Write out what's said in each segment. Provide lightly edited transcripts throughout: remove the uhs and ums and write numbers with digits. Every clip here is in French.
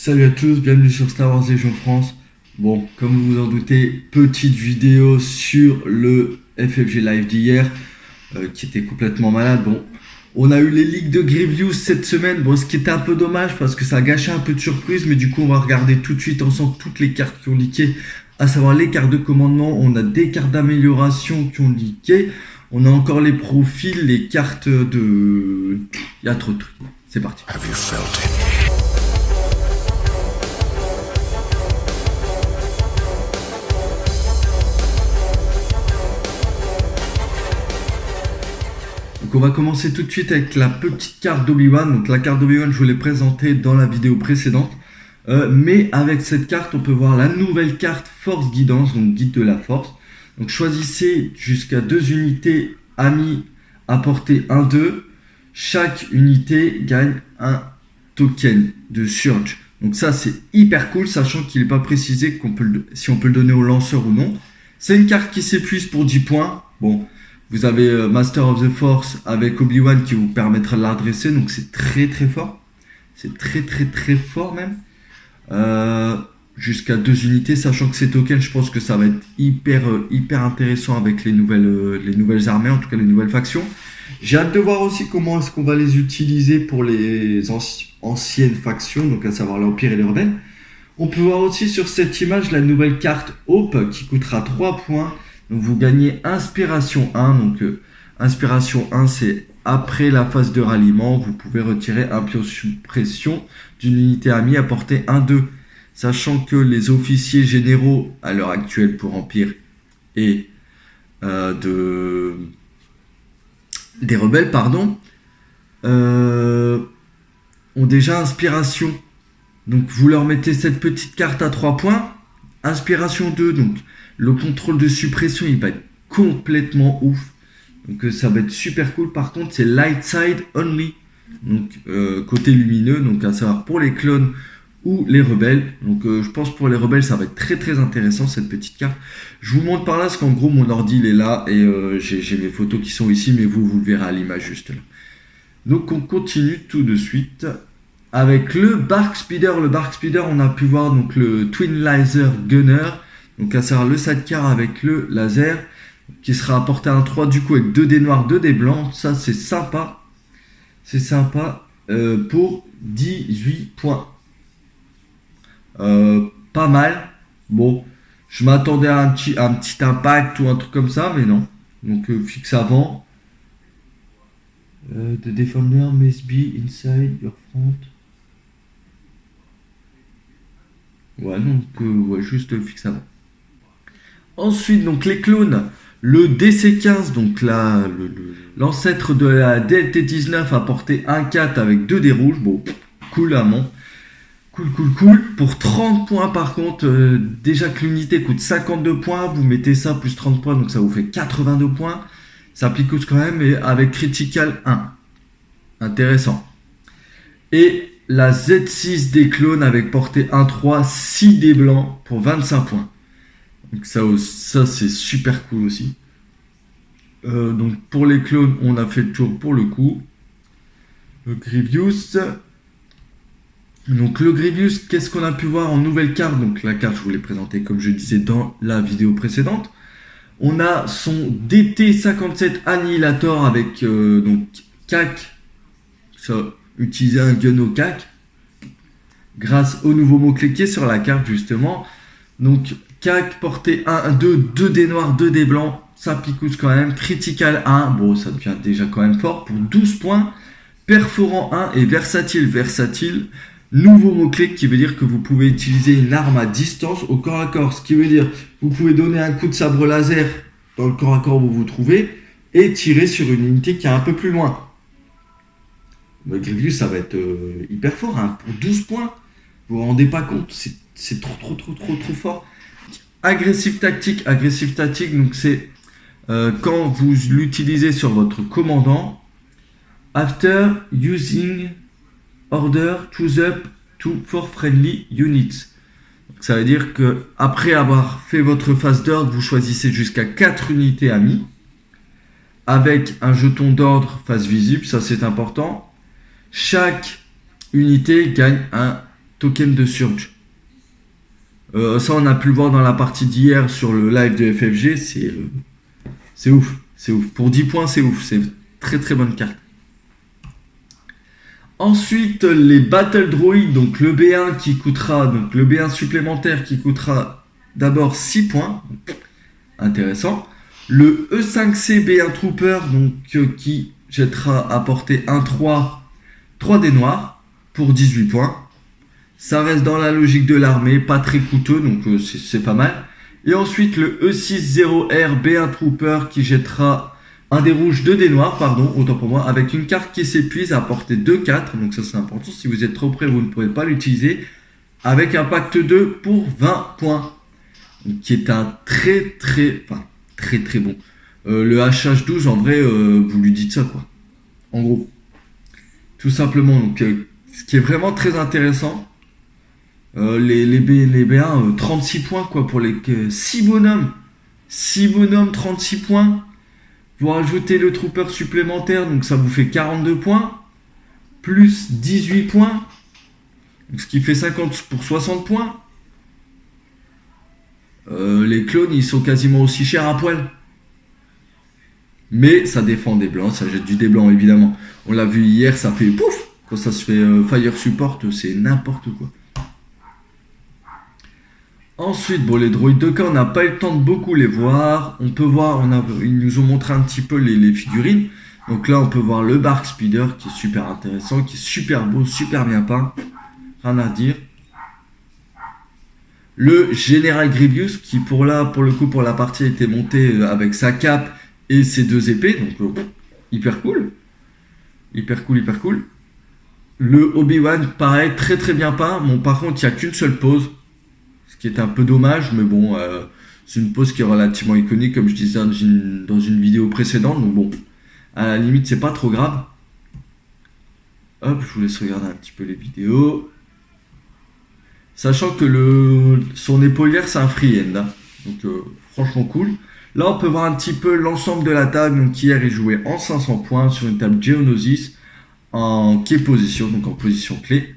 Salut à tous, bienvenue sur Star Wars Légion France. Bon, comme vous vous en doutez, petite vidéo sur le FFG Live d'hier, qui était complètement malade. Bon, on a eu les leaks de Grievous cette semaine, bon, ce qui était un peu dommage parce que ça a gâché un peu de surprise, mais du coup on va regarder tout de suite ensemble toutes les cartes qui ont leaké, à savoir les cartes de commandement, on a des cartes d'amélioration qui ont leaké, on a encore les profils, les cartes de... Il y a trop de trucs, c'est parti. Have you felt it? Donc on va commencer tout de suite avec la petite carte d'Obi-Wan. Donc la carte d'Obi-Wan, je vous l'ai présentée dans la vidéo précédente. Mais avec cette carte, on peut voir la nouvelle carte Force Guidance, donc guide de la Force. Donc choisissez jusqu'à 2 unités amis à portée 1-2. Chaque unité gagne un token de Surge. Donc ça c'est hyper cool, sachant qu'il n'est pas précisé si on peut le donner au lanceur ou non. C'est une carte qui s'épuise pour 10 points. Bon, vous avez Master of the Force avec Obi-Wan qui vous permettra de la redresser, donc c'est très très fort. C'est très très très fort même. Jusqu'à 2 unités, sachant que ces tokens, je pense que ça va être hyper intéressant avec les nouvelles armées, en tout cas les nouvelles factions. J'ai hâte de voir aussi comment est-ce qu'on va les utiliser pour les anciennes factions, donc à savoir l'Empire et les Rebelles. On peut voir aussi sur cette image la nouvelle carte Hope qui coûtera 3 points. Donc vous gagnez Inspiration 1. Donc Inspiration 1, c'est après la phase de ralliement. Vous pouvez retirer un pion suppression d'une unité amie à portée 1-2. Sachant que les officiers généraux à l'heure actuelle pour Empire et des rebelles, ont déjà Inspiration. Donc vous leur mettez cette petite carte à 3 points. Inspiration 2, donc le contrôle de suppression, il va être complètement ouf. Donc ça va être super cool. Par contre, c'est light side only. Donc côté lumineux, donc à savoir pour les clones ou les rebelles. Donc je pense pour les rebelles, ça va être très très intéressant cette petite carte. Je vous montre par là, parce qu'en gros mon ordi il est là et j'ai mes photos qui sont ici, mais vous le verrez à l'image juste là. Donc on continue tout de suite avec le Bark Speeder. Le Bark Speeder, on a pu voir donc le Twin Laser Gunner. Donc à savoir le sidecar avec le laser qui sera apporté à un 3 du coup avec 2 dés noirs, 2 dés blancs. Ça c'est sympa. C'est sympa pour 18 points. Pas mal. Bon, je m'attendais à un petit impact ou un truc comme ça, mais non. Donc fixe avant. The Defender must be inside your front. Ouais, donc ouais, juste fixe avant. Ensuite, donc les clones, le DC15, donc là, l'ancêtre de la DLT19 a porté 1-4 avec 2 dés rouges. Bon, cool amont. Cool. Pour 30 points par contre, déjà que l'unité coûte 52 points, vous mettez ça plus 30 points, donc ça vous fait 82 points. Ça pique quand même, et avec Critical 1. Intéressant. Et la Z6 des clones avec portée 1-3, 6 dés blancs pour 25 points. Donc ça c'est super cool aussi. Donc pour les clones, on a fait le tour pour le coup. Le Grievous. Donc le Grievous, qu'est-ce qu'on a pu voir en nouvelle carte? Donc la carte, je vous l'ai présentée comme je disais dans la vidéo précédente. On a son DT57 Annihilator avec donc CAC. Ça, utiliser un gun au CAC. Grâce au nouveau mot-clé qui est sur la carte justement. Donc CAC, portée 1-2, 2 dés noirs, 2 dés blancs. Ça picousse quand même. Critical 1, bon ça devient déjà quand même fort pour 12 points. Perforant 1 et versatile. Nouveau mot-clé qui veut dire que vous pouvez utiliser une arme à distance au corps à corps. Ce qui veut dire que vous pouvez donner un coup de sabre laser dans le corps à corps où vous vous trouvez et tirer sur une unité qui est un peu plus loin. Le Grievous, ça va être hyper fort, hein, pour 12 points. Vous vous rendez pas compte, c'est trop fort. Agressive tactique, donc c'est quand vous l'utilisez sur votre commandant. After using order, choose up for friendly units. Donc ça veut dire que après avoir fait votre phase d'ordre, vous choisissez jusqu'à 4 unités amies avec un jeton d'ordre face visible, ça c'est important. Chaque unité gagne un token de Surge. Ça, on a pu le voir dans la partie d'hier sur le live de FFG. C'est ouf. C'est ouf. Pour 10 points, c'est ouf. C'est très très bonne carte. Ensuite, les Battle Droid. Donc le B1 qui coûtera, donc le B1 supplémentaire qui coûtera d'abord 6 points. Intéressant. Le E5C B1 Trooper, donc qui jettera à portée 1-3, 3 dés noirs pour 18 points. Ça reste dans la logique de l'armée, pas très coûteux, donc c'est pas mal. Et ensuite le E60R B1 Trooper qui jettera un dé rouge, 2 dés noirs, pardon, autant pour moi, avec une carte qui s'épuise à portée 2-4. Donc ça c'est important, si vous êtes trop près, vous ne pourrez pas l'utiliser. Avec un pacte 2 pour 20 points. Donc, qui est un très bon. Le HH12, en vrai, vous lui dites ça, quoi. En gros. Tout simplement, donc, ce qui est vraiment très intéressant. Les B1, 36 points quoi pour les 6 bonhommes. 6 bonhommes, 36 points. Vous rajoutez le trooper supplémentaire, donc ça vous fait 42 points. Plus 18 points. Donc ce qui fait 50 pour 60 points. Les clones, ils sont quasiment aussi chers à poil. Mais ça défend des blancs, ça jette du dé blanc évidemment. On l'a vu hier, ça fait pouf. Quand ça se fait fire support, c'est n'importe quoi. Ensuite, bon, les droïdes de cas, on n'a pas eu le temps de beaucoup les voir. On peut voir, ils nous ont montré un petit peu les figurines. Donc là, on peut voir le Bark Speeder qui est super intéressant, qui est super beau, super bien peint. Rien à dire. Le Général Grievous qui pour le coup pour la partie était monté avec sa cape et ses 2 épées. Donc hyper cool. Hyper cool. Le Obi-Wan, pareil, très très bien peint. Bon, par contre, il n'y a qu'une seule pose. Qui est un peu dommage, mais bon, c'est une pose qui est relativement iconique, comme je disais dans une vidéo précédente, donc bon, à la limite, c'est pas trop grave. Hop, je vous laisse regarder un petit peu les vidéos. Sachant que son épaulière, c'est un free-end, hein. Donc franchement cool. Là, on peut voir un petit peu l'ensemble de la table, donc hier, il jouait en 500 points sur une table Geonosis, en key position, donc en position clé.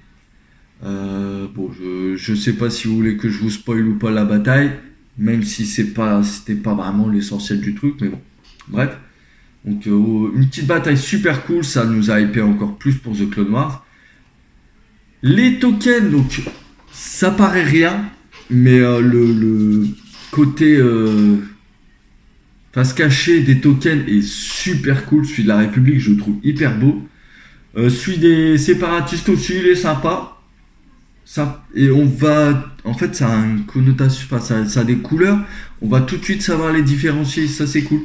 Bon, je sais pas si vous voulez que je vous spoil ou pas la bataille, même si c'était pas vraiment l'essentiel du truc, mais bon, bref. Donc une petite bataille super cool, ça nous a hypé encore plus pour The Clone Wars. Les tokens, donc ça paraît rien, mais le côté face cachée des tokens est super cool. Celui de la République, je le trouve hyper beau. Celui des séparatistes aussi, il est sympa. Ça, et on va, en fait, ça a une connotation, enfin, ça a des couleurs. On va tout de suite savoir les différencier. Ça, c'est cool.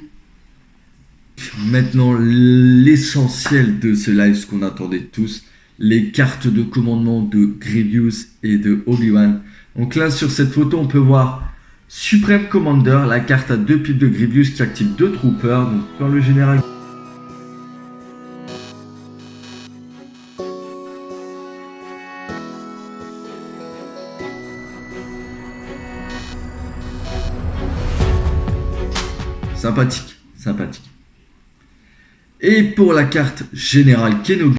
Maintenant, l'essentiel de ce live, ce qu'on attendait tous, les cartes de commandement de Grievous et de Obi-Wan. Donc là, sur cette photo, on peut voir Supreme Commander, la carte à 2 pipes de Grievous qui active 2 troopers. Donc quand le général sympathique. Et pour la carte Général Kenobi,